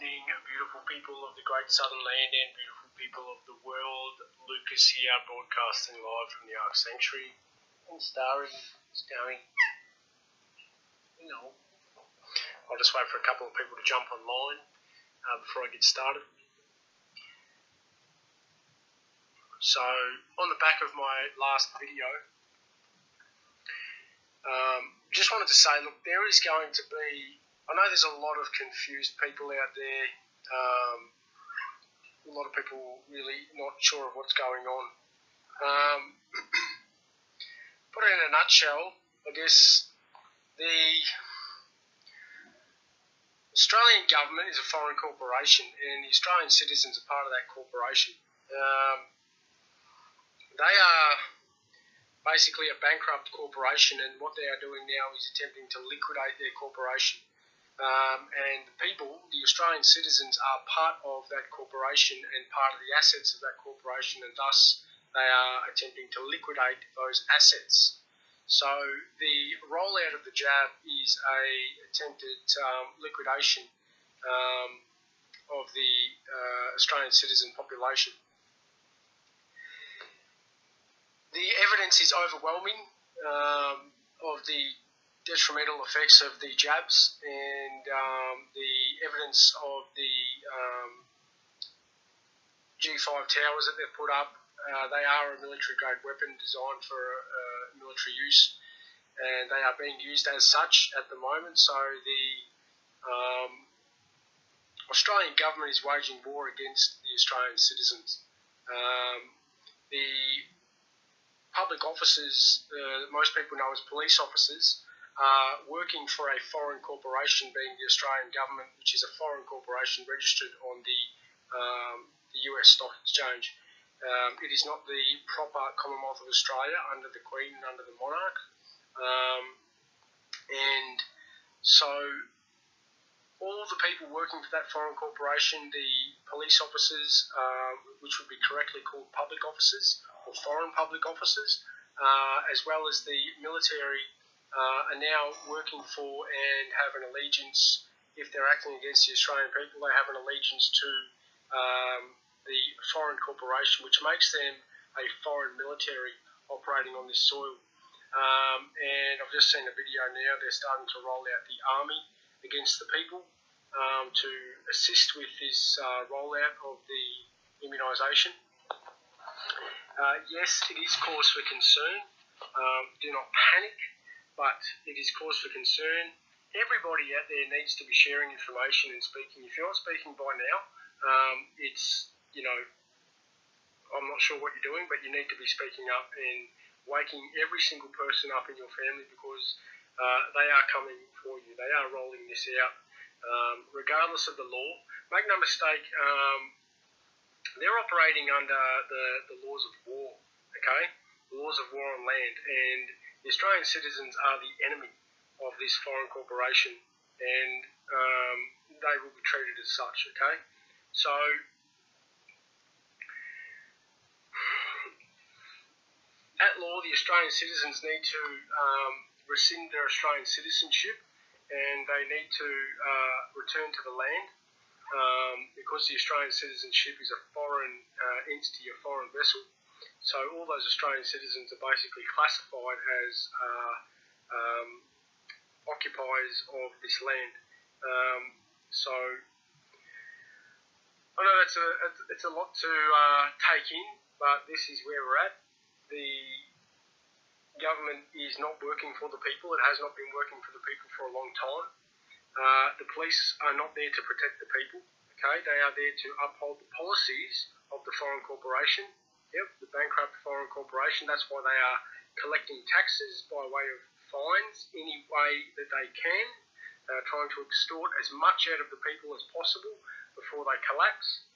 evening, beautiful people of the Great Southern Land and beautiful people of the world. Lucas here, broadcasting live from the Ark Sanctuary and starring, I'll just wait for a couple of people to jump online before I get started. So, on the back of my last video, just wanted to say, look, there is going to be, I know there's a lot of confused people out there, a lot of people really not sure of what's going on. Put it in a nutshell, I guess the Australian government is a foreign corporation and the Australian citizens are part of that corporation. They are basically a bankrupt corporation, and what they are doing now is attempting to liquidate their corporation. And the people, the Australian citizens, are part of that corporation and part of the assets of that corporation, and thus they are attempting to liquidate those assets. So the rollout of the jab is a attempted liquidation of the Australian citizen population. The evidence is overwhelming of the detrimental effects of the jabs, and the evidence of the G5 towers that they've put up. They are a military-grade weapon designed for military use, and they are being used as such at the moment. So the Australian government is waging war against the Australian citizens. The public officers, most people know as police officers, are working for a foreign corporation, being the Australian government, which is a foreign corporation registered on the US Stock Exchange. It is not the proper Commonwealth of Australia under the Queen and under the monarch. And so all the people working for that foreign corporation, the police officers, which would be correctly called public officers or foreign public officers, as well as the military, are now working for and have an allegiance, if they're acting against the Australian people, they have an allegiance to the foreign corporation, which makes them a foreign military operating on this soil. And I've just seen a video now, they're starting to roll out the army against the people to assist with this rollout of the immunisation. Yes, it is cause for concern. Do not panic, but it is cause for concern. Everybody out there needs to be sharing information and speaking. If you're not speaking by now, it's, I'm not sure what you're doing, but you need to be speaking up and waking every single person up in your family, because they are coming for you. They are rolling this out, regardless of the law. Make no mistake, they're operating under the laws of war, okay? The laws of war on land, and the Australian citizens are the enemy of this foreign corporation, and they will be treated as such, okay? So at law, the Australian citizens need to rescind their Australian citizenship, and they need to return to the land, because the Australian citizenship is a foreign entity, a foreign vessel. So all those Australian citizens are basically classified as occupiers of this land. So I know it's a lot to take in, but this is where we're at. The government is not working for the people. It has not been working for the people for a long time. The police are not there to protect the people. Okay, they are there to uphold the policies of the foreign corporation. Yep, the bankrupt foreign corporation. That's why they are collecting taxes by way of fines any way that they can, trying to extort as much out of the people as possible before they collapse.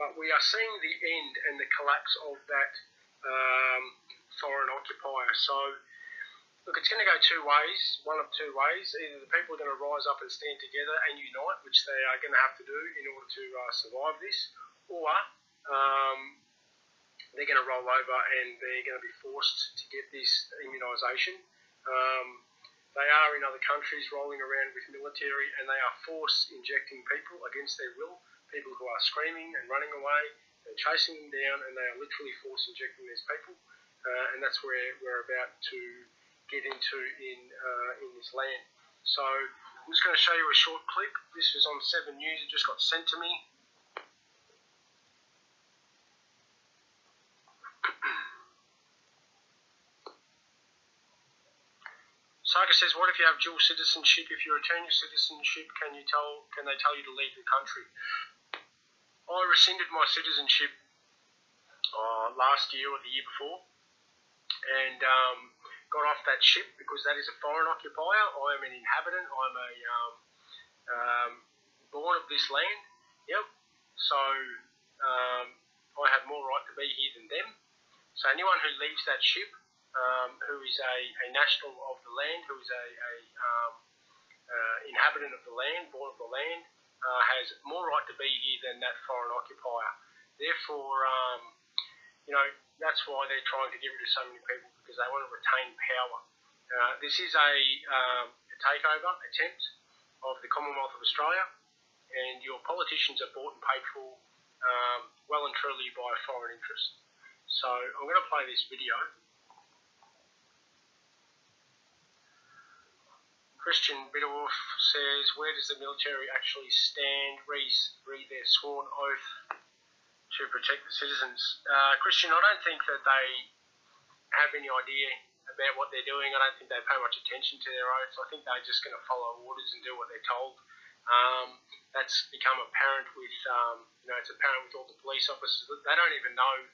But we are seeing the end and the collapse of that foreign occupier. So, look, it's going to go two ways, one of two ways. Either the people are going to rise up and stand together and unite, which they are going to have to do in order to survive this, or they're going to roll over and they're going to be forced to get this immunisation. They are in other countries rolling around with military, and they are force injecting people against their will, people who are screaming and running away and chasing them down, and they are literally force injecting these people, and that's where we're about to get into in this land. So I'm just going to show you a short clip. This was on 7 News. It just got sent to me. Saga says, what if you have dual citizenship? If you return your citizenship, can they tell you to leave the country? I rescinded my citizenship last year or the year before, and got off that ship because that is a foreign occupier. I am an inhabitant. I'm a born of this land. Yep. So I have more right to be here than them. So anyone who leaves that ship, who is a national of the land, who is a inhabitant of the land, born of the land, has more right to be here than that foreign occupier. Therefore, that's why they're trying to get rid of so many people, because they want to retain power. This is a takeover attempt of the Commonwealth of Australia, and your politicians are bought and paid for well and truly by a foreign interest. So I'm going to play this video. Christian Bitterwolf says, where does the military actually stand? Read their sworn oath to protect the citizens. Christian, I don't think that they have any idea about what they're doing. I don't think they pay much attention to their oaths. I think they're just going to follow orders and do what they're told. That's become apparent with, it's apparent with all the police officers. They don't even know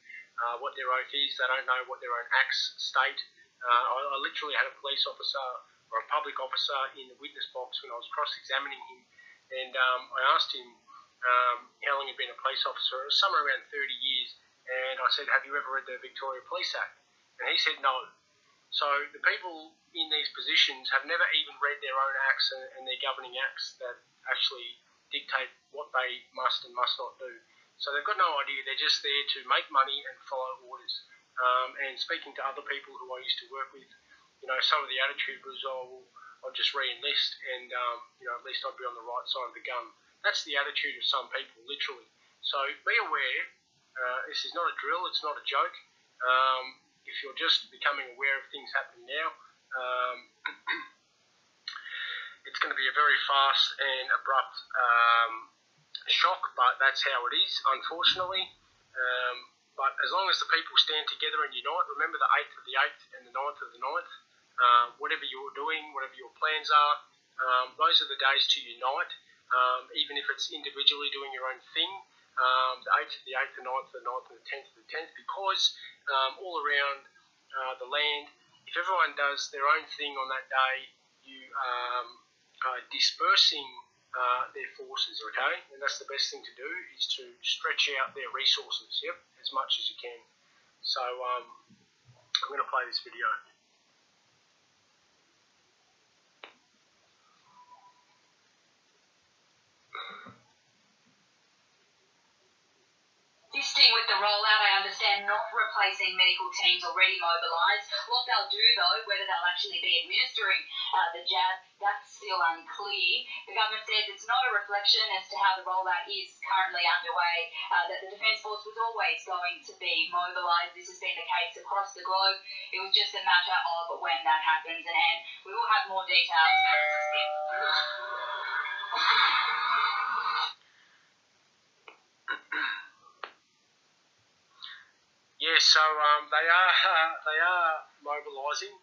what their oath is. They don't know what their own acts state. I literally had a police officer or a public officer in the witness box when I was cross-examining him, and I asked him how long he'd been a police officer. It was somewhere around 30 years, and I said, have you ever read the Victoria Police Act? And he said no. So the people in these positions have never even read their own acts and their governing acts that actually dictate what they must and must not do. So they've got no idea. They're just there to make money and follow orders. And speaking to other people who I used to work with, some of the attitude was, I'll just re-enlist and, at least I'd be on the right side of the gun. That's the attitude of some people, literally. So be aware, this is not a drill, it's not a joke. If you're just becoming aware of things happening now, it's going to be a very fast and abrupt shock, but that's how it is, unfortunately. But as long as the people stand together and unite, remember the 8th of the 8th and the 9th of the 9th, whatever you're doing, whatever your plans are, those are the days to unite, even if it's individually doing your own thing, the 8th of the 8th, the 9th of the 9th, and the 10th of the 10th, because all around the land, if everyone does their own thing on that day, you are dispersing their forces, okay? And that's the best thing to do, is to stretch out their resources, as much as you can. So I'm going to play this video. Assisting with the rollout, I understand, not replacing medical teams already mobilised. What they'll do, though, whether they'll actually be administering the jab, that's still unclear. The government says it's not a reflection as to how the rollout is currently underway, that the Defence Force was always going to be mobilised. This has been the case across the globe. It was just a matter of when that happens, and we will have more details. Yeah, so they are mobilising.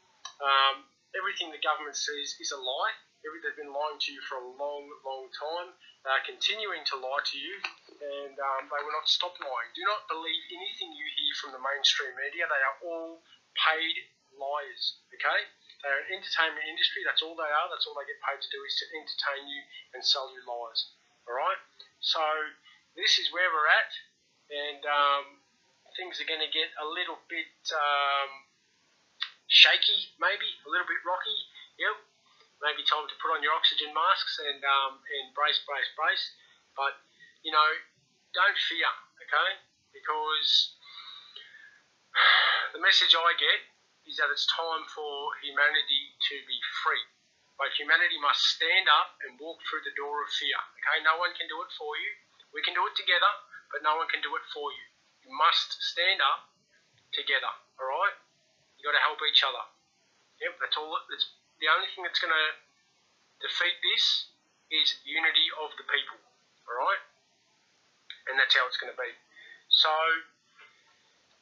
Everything the government says is a lie. They've been lying to you for a long, long time. They are continuing to lie to you, and they will not stop lying. Do not believe anything you hear from the mainstream media. They are all paid liars, okay? They are an entertainment industry. That's all they are. That's all they get paid to do, is to entertain you and sell you lies, all right? So this is where we're at, and things are going to get a little bit shaky, maybe a little bit rocky. Yep, maybe time to put on your oxygen masks and brace. But don't fear, okay? Because the message I get is that it's time for humanity to be free. But humanity must stand up and walk through the door of fear. Okay, no one can do it for you. We can do it together, but no one can do it for you. You must stand up together. All right? You got to help each other. Yep, that's all. It's the only thing that's going to defeat this is unity of the people. All right? And that's how it's going to be. So,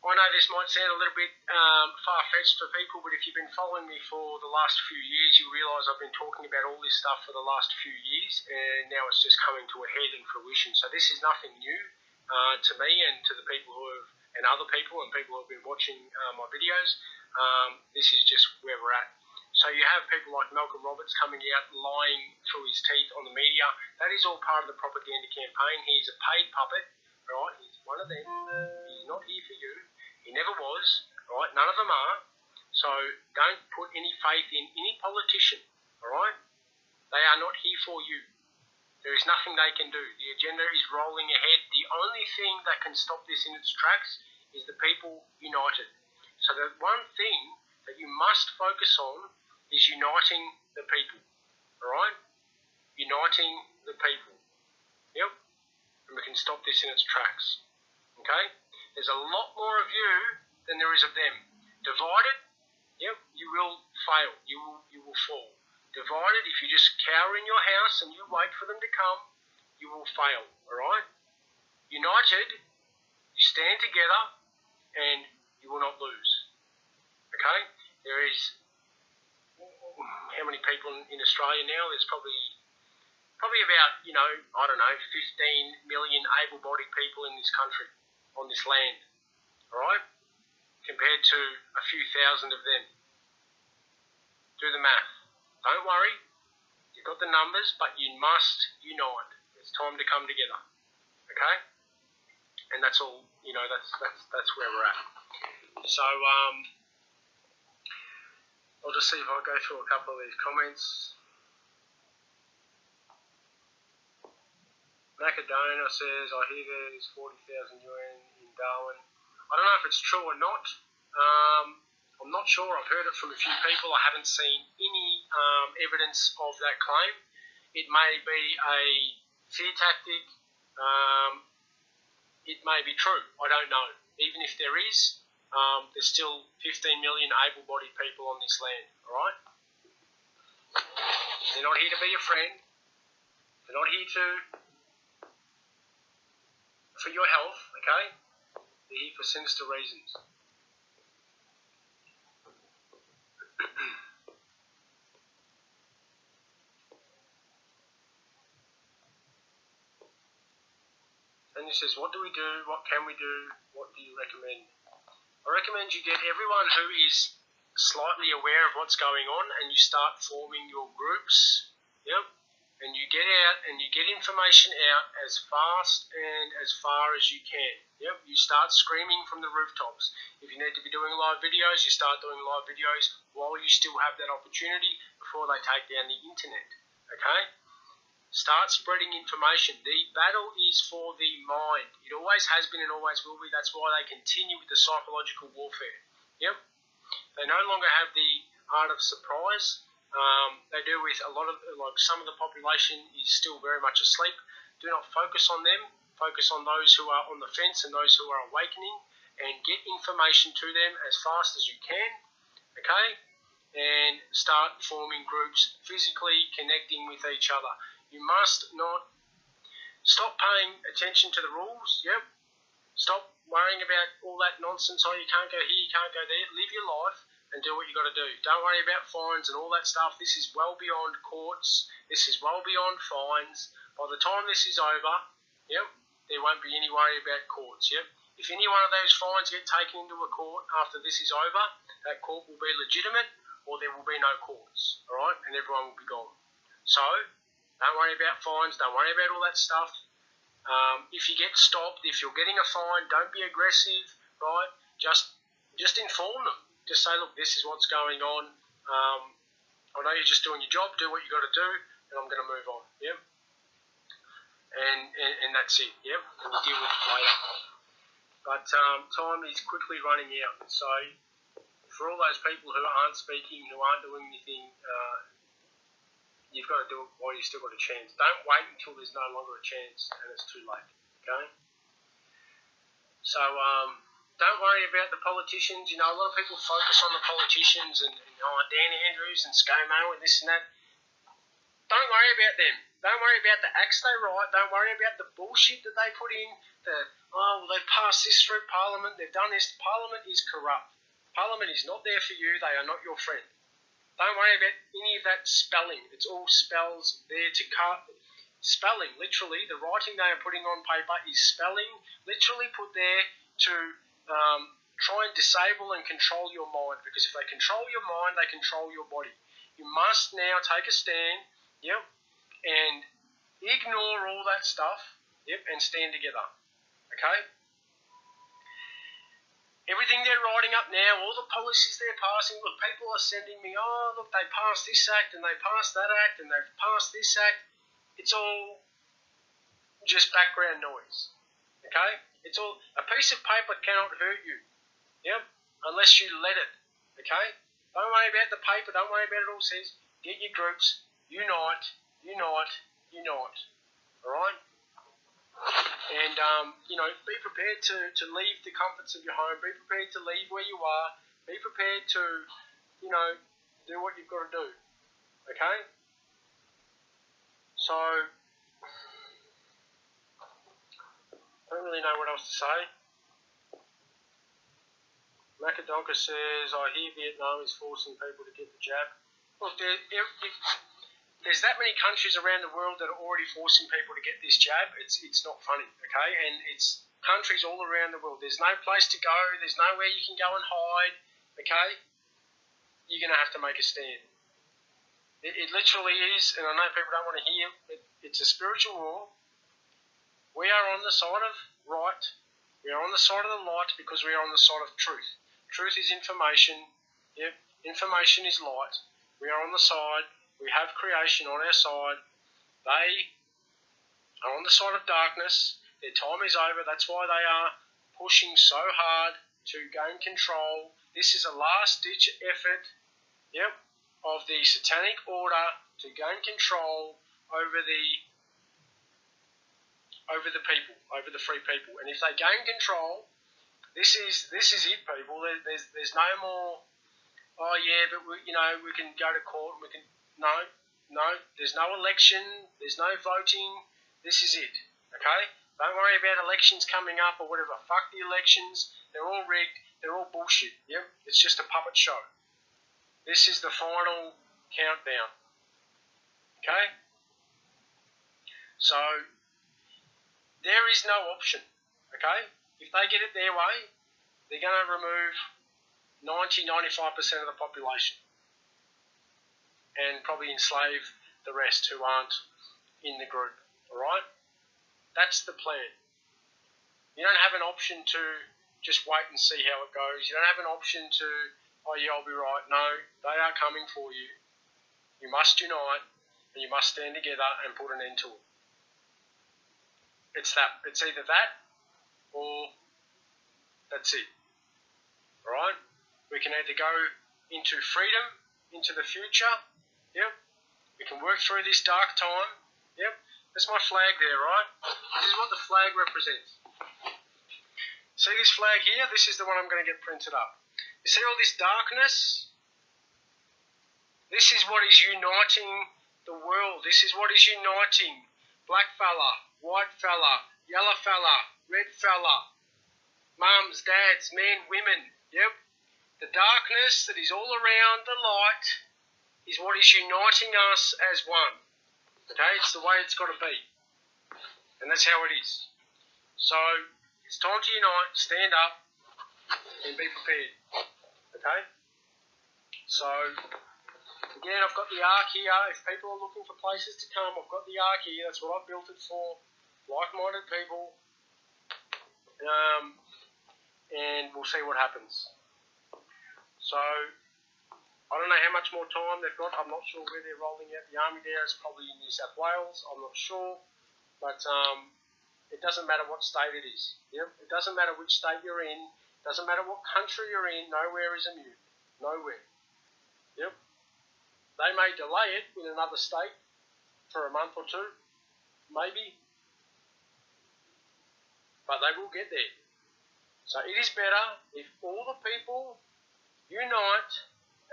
I know this might sound a little bit far-fetched for people, but if you've been following me for the last few years, you realise I've been talking about all this stuff for the last few years, and now it's just coming to a head and fruition. So this is nothing new to me and to the people who have, and other people and people who have been watching my videos. This is just where we're at. So you have people like Malcolm Roberts coming out lying through his teeth on the media. That is all part of the propaganda campaign. He's a paid puppet, right? He's one of them. He's not here for you. He never was, right? None of them are. So don't put any faith in any politician, all right? They are not here for you. There is nothing they can do. The agenda is rolling ahead. The only thing that can stop this in its tracks is the people united. So the one thing that you must focus on is uniting the people, all right? Uniting the people. Yep. And we can stop this in its tracks, okay? There's a lot more of you than there is of them. Divided, yep, you will fail. You will fall. Divided, if you just cower in your house and you wait for them to come, you will fail, all right? United, you stand together and you will not lose, okay? There is, how many people in Australia now? There's probably about, I don't know, 15 million able-bodied people in this country, on this land, all right? Compared to a few thousand of them. Do the math. Don't worry. You've got the numbers, but you must unite. It's time to come together, okay? And that's all, that's where we're at. So, I'll just see if I go through a couple of these comments. Macadona says, I hear there's 40,000 UN in Darwin. I don't know if it's true or not. I'm not sure. I've heard it from a few people. I haven't seen any evidence of that claim. It may be a fear tactic. It may be true. I don't know. Even if there is, there's still 15 million able-bodied people on this land. All right? They're not here to be your friend. They're not here for your health, okay? They're here for sinister reasons. And he says, what do we do? What can we do? What do you recommend? I recommend you get everyone who is slightly aware of what's going on and you start forming your groups, yep? And you get out and you get information out as fast and as far as you can. Yep, you start screaming from the rooftops. If you need to be doing live videos, you start doing live videos while you still have that opportunity before they take down the internet, okay? Start spreading information. The battle is for the mind. It always has been and always will be. That's why they continue with the psychological warfare. Yep, they no longer have the art of surprise. They do with a lot of, some of the population is still very much asleep. Do not focus on them. Focus on those who are on the fence and those who are awakening, and get information to them as fast as you can, okay? And start forming groups, physically connecting with each other. You must not stop paying attention to the rules, yep? Stop worrying about all that nonsense. Oh, you can't go here, you can't go there. Live your life and do what you got to do. Don't worry about fines and all that stuff. This is well beyond courts. This is well beyond fines. By the time this is over, yep, there won't be any worry about courts, yep. If any one of those fines get taken into a court after this is over, that court will be legitimate or there will be no courts, all right, and everyone will be gone. So, don't worry about fines. Don't worry about all that stuff. If you get stopped, if you're getting a fine, don't be aggressive, right? Just inform them. Just say, look, this is what's going on. I know you're just doing your job. Do what you got to do, and I'm going to move on. Yep. And that's it. Yep. And we'll deal with it later. But time is quickly running out. So for all those people who aren't speaking, who aren't doing anything you've got to do it while you've still got a chance. Don't wait until there's no longer a chance and it's too late. Okay? So don't worry about the politicians. You know, a lot of people focus on the politicians and Dan Andrews and ScoMo and this and that. Don't worry about them. Don't worry about the acts they write. Don't worry about the bullshit that they put in. They've passed this through Parliament. They've done this. Parliament is corrupt. Parliament is not there for you. They are not your friend. Don't worry about any of that spelling. It's all spells there to cut. Spelling, literally, the writing they are putting on paper is spelling, literally put there to try and disable and control your mind. Because if they control your mind, they control your body. You must now take a stand, and ignore all that stuff, and stand together. Okay? Everything they're writing up now, all the policies they're passing, look, people are sending me, look, they passed this act and they passed that act and they've passed this act. It's all just background noise. Okay? It's all, a piece of paper cannot hurt you. Unless you let it. Okay? Don't worry about the paper, don't worry about it all. Says, get your groups, unite. Alright? And, be prepared to leave the comforts of your home. Be prepared to leave where you are. Be prepared to, do what you've got to do. Okay? So, I don't really know what else to say. Macadonka says, I hear Vietnam is forcing people to get the jab. Look, there's that many countries around the world that are already forcing people to get this jab. It's not funny, okay? And it's countries all around the world. There's no place to go. There's nowhere you can go and hide, okay? You're going to have to make a stand. It literally is, and I know people don't want to hear, but it's a spiritual war. We are on the side of right. We are on the side of the light because we are on the side of truth. Truth is information. Information is light. We are on the side. We have creation on our side. They are on the side of darkness. Their time is over. That's why they are pushing so hard to gain control. This is a last-ditch effort, of the satanic order to gain control over the people, over the free people. And if they gain control, this is it, people. There's no more. Oh yeah, but we can go to court. We can. No. There's no election. There's no voting. This is it. Okay. Don't worry about elections coming up or whatever. Fuck the elections. They're all rigged. They're all bullshit. It's just a puppet show. This is the final countdown. Okay? So, there is no option. Okay? If they get it their way, they're going to remove 90-95% of the population and probably enslave the rest who aren't in the group. Alright? That's the plan. You don't have an option to just wait and see how it goes. You don't have an option to, oh yeah, I'll be right. No, they are coming for you. You must unite and you must stand together and put an end to it. It's either that or that's it. Alright? We can either go into freedom, into the future. We can work through this dark time. That's my flag there, right? This is what the flag represents. See this flag here? This is the one I'm going to get printed up. You see all this darkness? This is what is uniting the world. This is what is uniting black fella, white fella, yellow fella, red fella, mums, dads, men, women. The darkness that is all around the light is what is uniting us as one. Okay, it's the way it's got to be. And that's how it is. So, it's time to unite, stand up, and be prepared. Okay? So, again, I've got the ark here. If people are looking for places to come, I've got the ark here. That's what I've built it for. Like-minded people. And we'll see what happens. So, I don't know how much more time they've got. I'm not sure where they're rolling out the army there. It's probably in New South Wales. I'm not sure. But it doesn't matter what state it is. It doesn't matter which state you're in. It doesn't matter what country you're in. Nowhere is immune. Nowhere. They may delay it in another state, for a month or two, maybe, but they will get there. So it is better if all the people unite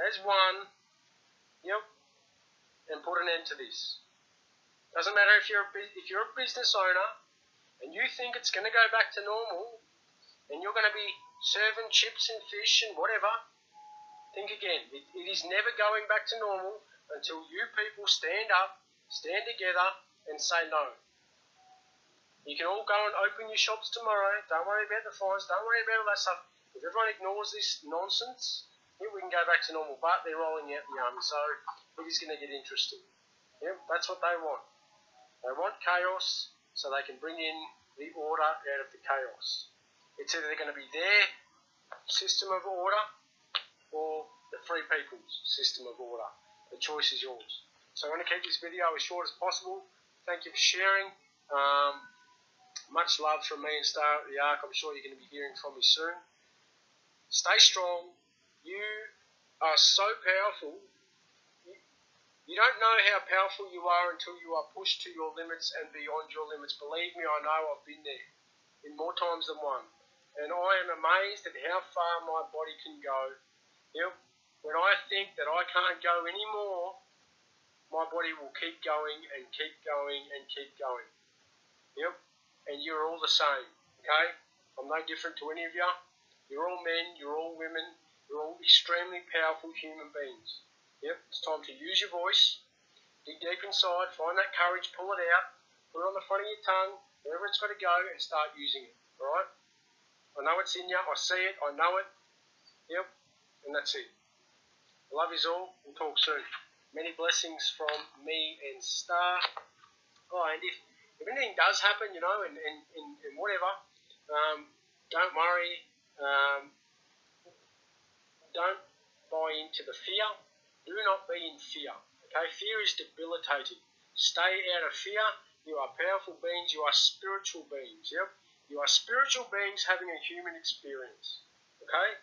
as one, and put an end to this. Doesn't matter if you're a business owner and you think it's going to go back to normal and you're going to be serving chips and fish and whatever. Think again. It is never going back to normal until you people stand up, stand together, and say no. You can all go and open your shops tomorrow. Don't worry about the fines. Don't worry about all that stuff. If everyone ignores this nonsense, we can go back to normal. But they're rolling out the army, so it is going to get interesting. That's what they want. They want chaos so they can bring in the order out of the chaos. It's either going to be their system of order or the free people's system of order. The choice is yours. So I'm going to keep this video as short as possible. Thank you for sharing. Much love from me and Star at the Ark. I'm sure you're going to be hearing from me soon. Stay strong. You are so powerful. You don't know how powerful you are until you are pushed to your limits and beyond your limits. Believe me, I know I've been there in more times than one. And I am amazed at how far my body can go. When I think that I can't go anymore, my body will keep going and keep going and keep going. And you're all the same, okay? I'm no different to any of you. You're all men, you're all women, you're all extremely powerful human beings. It's time to use your voice, dig deep inside, find that courage, pull it out, put it on the front of your tongue, wherever it's got to go, and start using it, alright? I know it's in you, I see it, I know it, and that's it. I love you all, we'll talk soon. Many blessings from me and Star. And if anything does happen, and whatever, don't worry, don't buy into the fear. Do not be in fear. Okay, fear is debilitating. Stay out of fear. You are powerful beings. You are spiritual beings. You are spiritual beings having a human experience. Okay,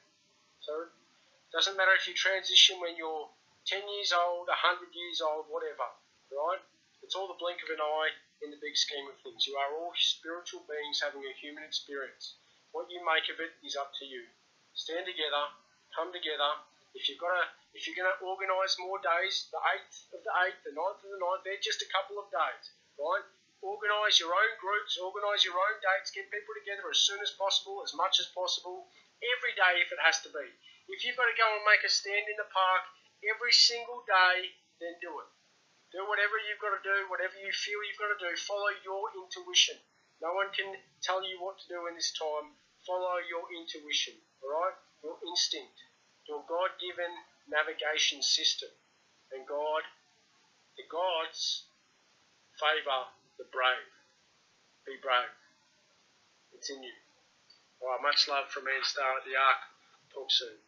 so it doesn't matter if you transition when you're 10 years old, 100 years old, whatever. Right? It's all the blink of an eye in the big scheme of things. You are all spiritual beings having a human experience. What you make of it is up to you. Stand together. Come together. If you're going to organise more days, the 8th of the 8th, the 9th of the 9th, they're just a couple of days, right? Organise your own groups, organise your own dates, get people together as soon as possible, as much as possible, every day if it has to be. If you've got to go and make a stand in the park every single day, then do it. Do whatever you've got to do, whatever you feel you've got to do. Follow your intuition. No one can tell you what to do in this time. Follow your intuition, all right? Your instinct. Your God-given navigation system. And the gods favour the brave. Be brave. It's in you. All right, much love from me and Star at the Ark. Talk soon.